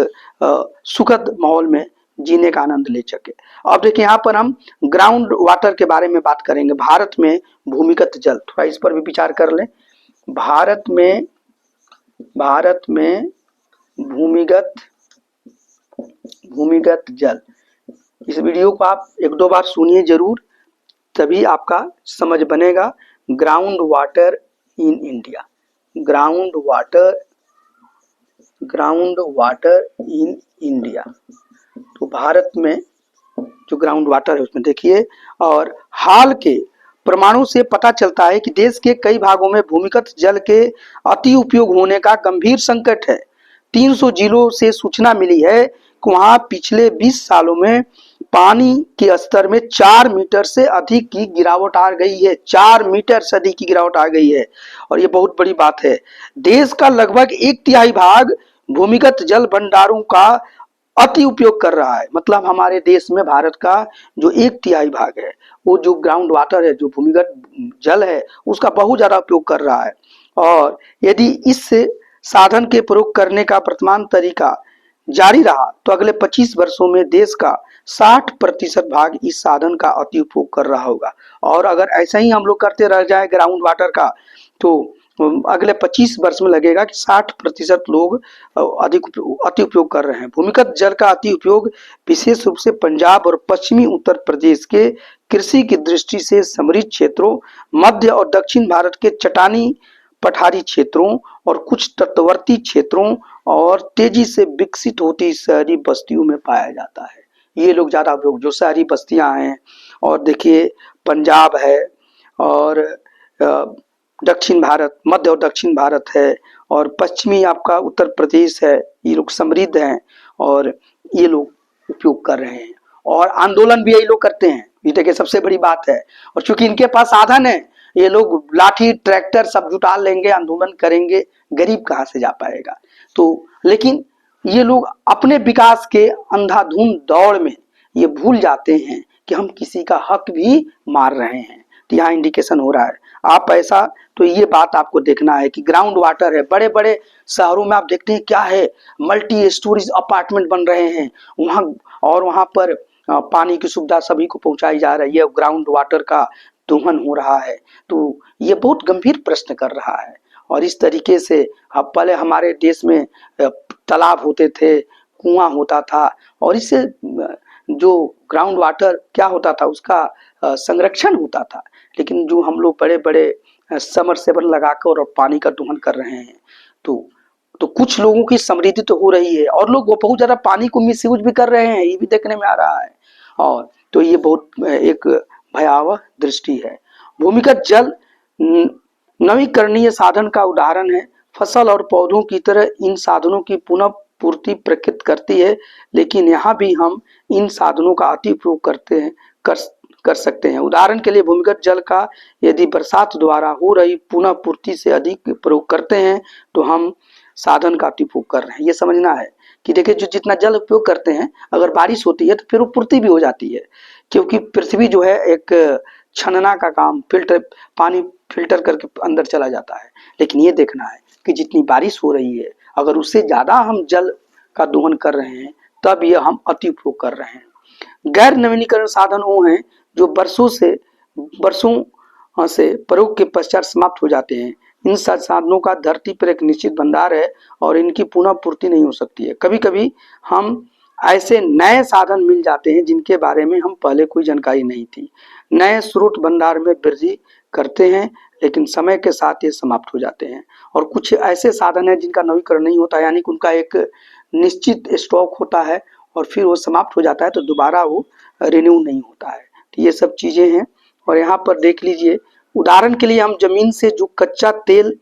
सुखद माहौल में जीने का आनंद ले सके। अब देखिए यहाँ पर हम ग्राउंड वाटर के बारे में बात करेंगे। भारत में भूमिगत जल, थोड़ा इस पर भी विचार कर लें। भारत में भूमिगत जल, इस वीडियो को आप एक दो बार सुनिए जरूर, तभी आपका समझ बनेगा। Ground water in India, ground water in India. तो भारत में जो ग्राउंड वाटर है उसमें देखिए, और हाल के प्रमाणों से पता चलता है कि देश के कई भागों में भूमिगत जल के अति उपयोग होने का गंभीर संकट है। 300 जिलों से सूचना मिली है कि वहां पिछले 20 सालों में पानी के स्तर में 4 मीटर से अधिक की गिरावट आ गई है। 4 मीटर से अधिक की गिरावट आ गई है, और ये बहुत बड़ी बात है। देश का लगभग 1/3 भाग भूमिगत जल भंडारों का अति उपयोग कर रहा है। मतलब हमारे देश में भारत का जो 1/3 भाग है, वो जो ग्राउंड वाटर है, जो भूमिगत जल है, उसका बहुत ज्यादा उपयोग कर रहा है। और यदि इस साधन के प्रयोग करने का वर्तमान तरीका जारी रहा तो अगले 25 वर्षों में देश का 60% भाग इस साधन का अति उपयोग कर रहा होगा। और अगर ऐसा ही हम लोग करते रह जाए ग्राउंड वाटर का, तो अगले 25 वर्ष में लगेगा कि 60% लोग अति उपयोग कर रहे हैं। भूमिगत जल का अति उपयोग विशेष रूप से पंजाब और पश्चिमी उत्तर प्रदेश के कृषि की दृष्टि से समृद्ध क्षेत्रों, मध्य और दक्षिण भारत के चट्टानी पठारी क्षेत्रों और कुछ तटवर्ती क्षेत्रों और तेजी से विकसित होती शहरी बस्तियों में पाया जाता है। ये लोग ज्यादा उपयोग, जो शहरी बस्तियां हैं, और देखिए पंजाब है, और दक्षिण भारत, मध्य और दक्षिण भारत है, और पश्चिमी आपका उत्तर प्रदेश है, ये लोग समृद्ध हैं और ये लोग उपयोग कर रहे हैं। और आंदोलन भी यही लोग करते हैं, ये देखिए सबसे बड़ी बात है। और चूंकि इनके पास साधन है, ये लोग लाठी ट्रैक्टर सब जुटा लेंगे, आंदोलन करेंगे, गरीब कहाँ से जा पाएगा। तो लेकिन ये लोग अपने विकास के अंधाधुंध दौड़ में ये भूल जाते हैं कि हम किसी का हक भी मार रहे हैं। तो यहाँ इंडिकेशन हो रहा है। आप ऐसा, तो ये बात आपको देखना है कि ग्राउंड वाटर है। बड़े बड़े शहरों में आप देखते हैं क्या है, मल्टी स्टोरीज अपार्टमेंट बन रहे हैं वहाँ, और वहाँ पर पानी की सुविधा सभी को पहुंचाई जा रही है, ग्राउंड वाटर का दोहन हो रहा है। तो ये बहुत गंभीर प्रश्न कर रहा है। और इस तरीके से अब पहले हमारे देश में तालाब होते थे, कुआं होता था, और इससे जो ग्राउंड वाटर क्या होता था, उसका संरक्षण होता था। लेकिन जो हम लोग बड़े बड़े समरसेबल लगाकर और पानी का दोहन कर रहे हैं, तो कुछ लोगों की समृद्धि तो हो रही है, और लोग वो बहुत ज्यादा पानी को मिसयूज भी कर रहे हैं, ये भी देखने में आ रहा है। और तो ये बहुत एक भयावह दृष्टि है। भूमिगत जल नवीकरणीय साधन का उदाहरण है। फसल और पौधों की तरह इन साधनों की पुनः पूर्ति प्रकृति करती है, लेकिन यहाँ भी हम इन साधनों का अति उपयोग कर सकते हैं। उदाहरण के लिए भूमिगत जल का यदि बरसात द्वारा हो रही पुनः पूर्ति से अधिक प्रयोग करते हैं तो हम साधन का अति उपयोग कर रहे हैं। ये समझना है कि देखिए, जो जितना जल उपयोग करते हैं, अगर बारिश होती है तो फिर वो पूर्ति भी हो जाती है, क्योंकि पृथ्वी जो है एक छनना का काम, पानी फिल्टर करके अंदर चला जाता है। लेकिन ये देखना है कि जितनी बारिश हो रही है, अगर उससे ज्यादा हम जल का दोहन कर रहे हैं, तब यह हम अति उपयोग कर रहे हैं। गैर नवीनीकरण साधन वो हैं जो वर्षों से प्रयोग के पश्चात समाप्त हो जाते हैं। इन साधनों का धरती पर एक निश्चित भंडार है और इनकी पुनः पूर्ति नहीं हो सकती है। कभी कभी हम ऐसे नए साधन मिल जाते हैं जिनके बारे में हम पहले कोई जानकारी नहीं थी। नए स्रोत भंडार में वृद्धि करते हैं, लेकिन समय के साथ ये समाप्त हो जाते हैं। और कुछ ऐसे साधन हैं जिनका नवीकरण नहीं होता, यानी कि उनका एक निश्चित स्टॉक होता है और फिर वो समाप्त हो जाता है, तो दोबारा वो रिन्यू नहीं होता है। तो ये सब चीजें हैं। और यहाँ पर देख लीजिए, उदाहरण के लिए हम जमीन से जो कच्चा तेल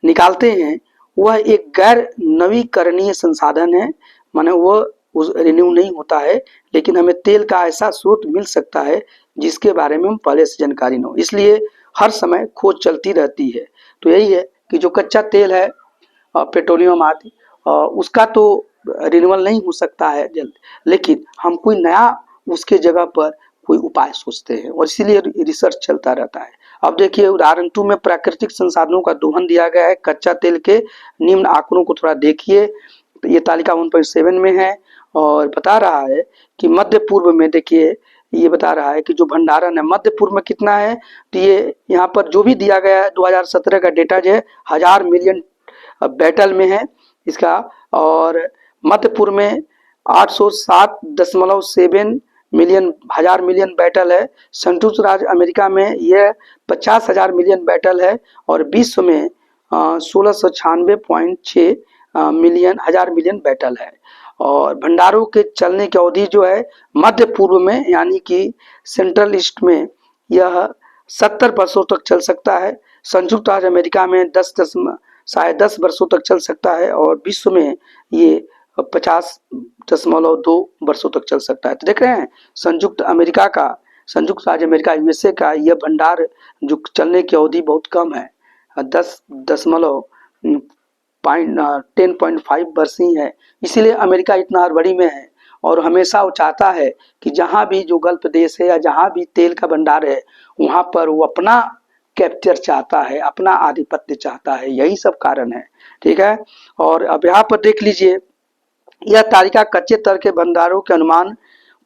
निकालते हैं, वह एक गैर नवीकरणीय संसाधन है, माने वह रिन्यू नहीं होता है, लेकिन हमें तेल का ऐसा स्रोत मिल सकता है जिसके बारे में हम पहले से जानकारी न हो, इसलिए हर समय खोज चलती रहती है। तो यही है कि जो कच्चा तेल है, पेट्रोलियम आदि, उसका तो रिन्यूअल नहीं हो सकता है जल्द, लेकिन हम कोई नया उसके जगह पर कोई उपाय सोचते हैं, और इसीलिए रिसर्च चलता रहता है। अब देखिए, उदाहरण 2 में प्राकृतिक संसाधनों का दोहन दिया गया है। कच्चा तेल के निम्न आंकड़ों को थोड़ा देखिए, ये तालिका 1.7 में है और बता रहा है कि मध्य पूर्व में, देखिए ये बता रहा है कि जो भंडारण है मध्य पूर्व में कितना है। तो ये यहाँ पर जो भी दिया गया है 2017 का डेटा जो है 1000 मिलियन बैटल में है इसका, और मध्य पूर्व में 807.7 मिलियन हजार मिलियन बैटल है। संयुक्त राज्य अमेरिका में यह 50,000 मिलियन बैटल है, और विश्व में 1696.6 हजार मिलियन बैटल है। और भंडारों के चलने की अवधि जो है मध्य पूर्व में, यानी कि सेंट्रल ईस्ट में, यह 70 वर्षों तक चल सकता है। संयुक्त राज्य अमेरिका में 10 वर्षों तक चल सकता है, और विश्व में ये 50.2 वर्षों तक चल सकता है। तो देख रहे हैं, संयुक्त राज्य अमेरिका यूएसए का यह भंडार जो चलने की अवधि बहुत कम है, 10.5 वर्ष ही है। इसीलिए अमेरिका इतना हड़बड़ी में है, और हमेशा वो चाहता है कि जहां भी जो गल्फ देश है या जहां भी तेल का भंडार है, वहां पर वो अपना कैप्चर चाहता है, अपना आधिपत्य चाहता है। यही सब कारण है, ठीक है। और अब यहाँ पर देख लीजिए, यह तालिका कच्चे तेल के भंडारों के अनुमान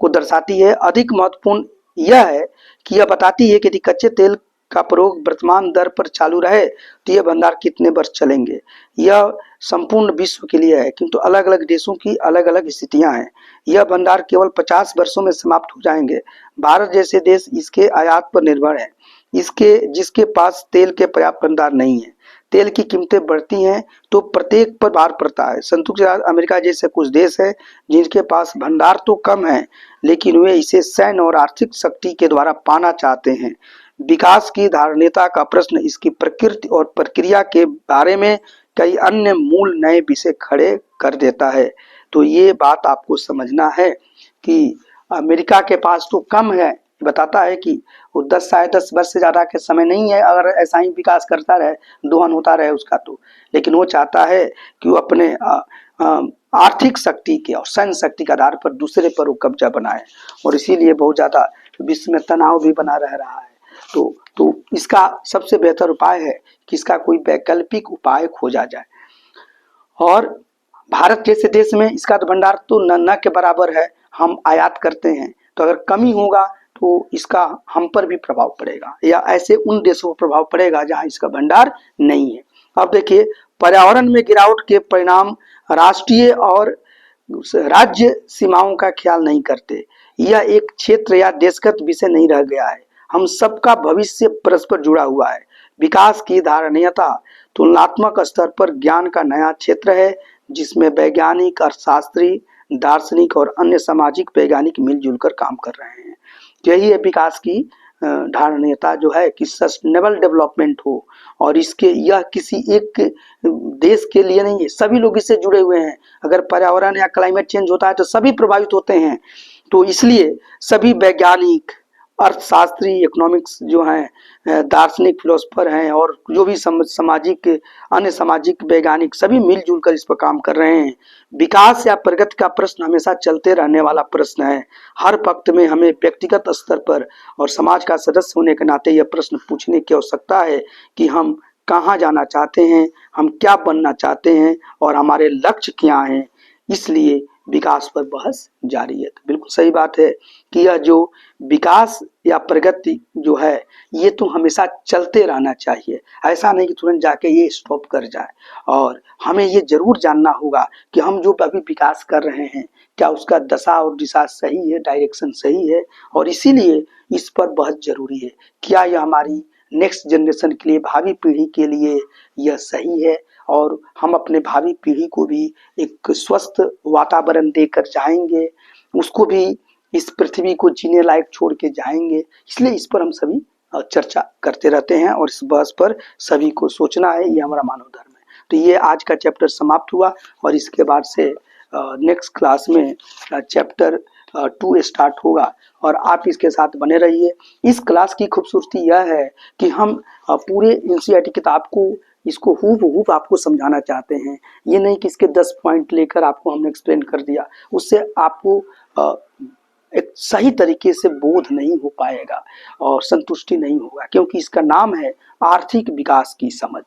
को दर्शाती है। अधिक महत्वपूर्ण यह है कि यह बताती है कि यदि कच्चे तेल का प्रयोग वर्तमान दर पर चालू रहे तो यह भंडार कितने वर्ष चलेंगे। यह संपूर्ण विश्व के लिए है, किंतु अलग अलग देशों की अलग अलग स्थितियां हैं। यह भंडार केवल 50 वर्षों में समाप्त हो जाएंगे। भारत जैसे देश इसके आयात पर निर्भर है, जिसके पास तेल के पर्याप्त भंडार नहीं है। तेल की कीमतें बढ़ती हैं तो प्रत्येक पर भार पड़ता है। संयुक्त राज्य अमेरिका जैसे कुछ देश है जिनके पास भंडार तो कम है, लेकिन वे इसे सैन्य और आर्थिक शक्ति के द्वारा पाना चाहते हैं। विकास की धारणीयता का प्रश्न इसकी प्रकृति और प्रक्रिया के बारे में कई अन्य मूल नए विषय खड़े कर देता है। तो ये बात आपको समझना है कि अमेरिका के पास तो कम है, बताता है कि वो 10 वर्ष से ज्यादा के समय नहीं है अगर ऐसा ही विकास करता रहे, दोहन होता रहे उसका तो, लेकिन वो चाहता है कि वो अपने आर्थिक शक्ति के और सैन्य शक्ति के आधार पर दूसरे पर वो कब्जा बनाए, और इसीलिए बहुत ज्यादा विश्व में तनाव भी बना रह रहा है। तो इसका सबसे बेहतर उपाय है कि इसका कोई वैकल्पिक उपाय खोजा जाए। और भारत जैसे देश में इसका तो भंडार तो न के बराबर है, हम आयात करते हैं, तो अगर कमी होगा तो इसका हम पर भी प्रभाव पड़ेगा या ऐसे उन देशों पर प्रभाव पड़ेगा जहां इसका भंडार नहीं है। अब देखिए, पर्यावरण में गिरावट के परिणाम राष्ट्रीय और राज्य सीमाओं का ख्याल नहीं करते। यह एक क्षेत्र या देशगत विषय नहीं रह गया है, हम सबका भविष्य परस्पर जुड़ा हुआ है। विकास की धारणीयता तुलनात्मक स्तर पर ज्ञान का नया क्षेत्र है, जिसमें वैज्ञानिक, अर्थशास्त्री, दार्शनिक और अन्य सामाजिक वैज्ञानिक मिलजुल कर काम कर रहे हैं। यही है विकास की धारणीयता, जो है कि सस्टेनेबल डेवलपमेंट हो, और इसके यह किसी एक देश के लिए नहीं है, सभी लोग इससे जुड़े हुए हैं। अगर पर्यावरण या क्लाइमेट चेंज होता है तो सभी प्रभावित होते हैं। तो इसलिए सभी वैज्ञानिक, अर्थशास्त्री, इकोनॉमिक्स जो हैं, दार्शनिक, फिलोसफर हैं, और जो भी सामाजिक अन्य सामाजिक वैज्ञानिक सभी मिलजुल कर इस पर काम कर रहे हैं। विकास या प्रगति का प्रश्न हमेशा चलते रहने वाला प्रश्न है। हर वक्त में हमें व्यक्तिगत स्तर पर और समाज का सदस्य होने के नाते यह प्रश्न पूछने की आवश्यकता है कि हम कहाँ जाना चाहते हैं, हम क्या बनना चाहते हैं और हमारे लक्ष्य क्या हैं। इसलिए विकास पर बहस जारी है। तो बिल्कुल सही बात है कि यह जो विकास या प्रगति जो है, ये तो हमेशा चलते रहना चाहिए, ऐसा नहीं कि तुरंत जाके ये स्टॉप कर जाए। और हमें ये जरूर जानना होगा कि हम जो अभी विकास कर रहे हैं, क्या उसका दशा और दिशा सही है, डायरेक्शन सही है, और इसीलिए इस पर बहुत जरूरी है। क्या यह हमारी नेक्स्ट जनरेशन के लिए, भावी पीढ़ी के लिए यह सही है, और हम अपने भावी पीढ़ी को भी एक स्वस्थ वातावरण देकर जाएंगे, उसको भी इस पृथ्वी को जीने लायक छोड़ के जाएंगे। इसलिए इस पर हम सभी चर्चा करते रहते हैं, और इस बहस पर सभी को सोचना है, ये हमारा मानव धर्म है। तो ये आज का चैप्टर समाप्त हुआ, और इसके बाद से नेक्स्ट क्लास में चैप्टर 2 स्टार्ट होगा, और आप इसके साथ बने रहिए। इस क्लास की खूबसूरती यह है कि हम पूरे एनसीईआरटी किताब को, इसको हूबहू आपको समझाना चाहते हैं। ये नहीं कि इसके 10 पॉइंट लेकर आपको हमने एक्सप्लेन कर दिया, उससे आपको एक सही तरीके से बोध नहीं हो पाएगा और संतुष्टि नहीं होगा, क्योंकि इसका नाम है आर्थिक विकास की समझ,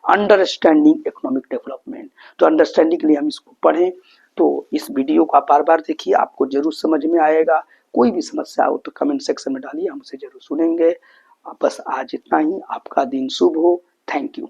अंडरस्टैंडिंग इकोनॉमिक डेवलपमेंट। तो अंडरस्टैंडिंग के लिए हम इसको पढ़ें, तो इस वीडियो को आप बार बार देखिए, आपको जरूर समझ में आएगा। कोई भी समस्या हो तो कमेंट सेक्शन में डालिए, हम उसे जरूर सुनेंगे। बस आज इतना ही। आपका दिन शुभ हो। Thank you.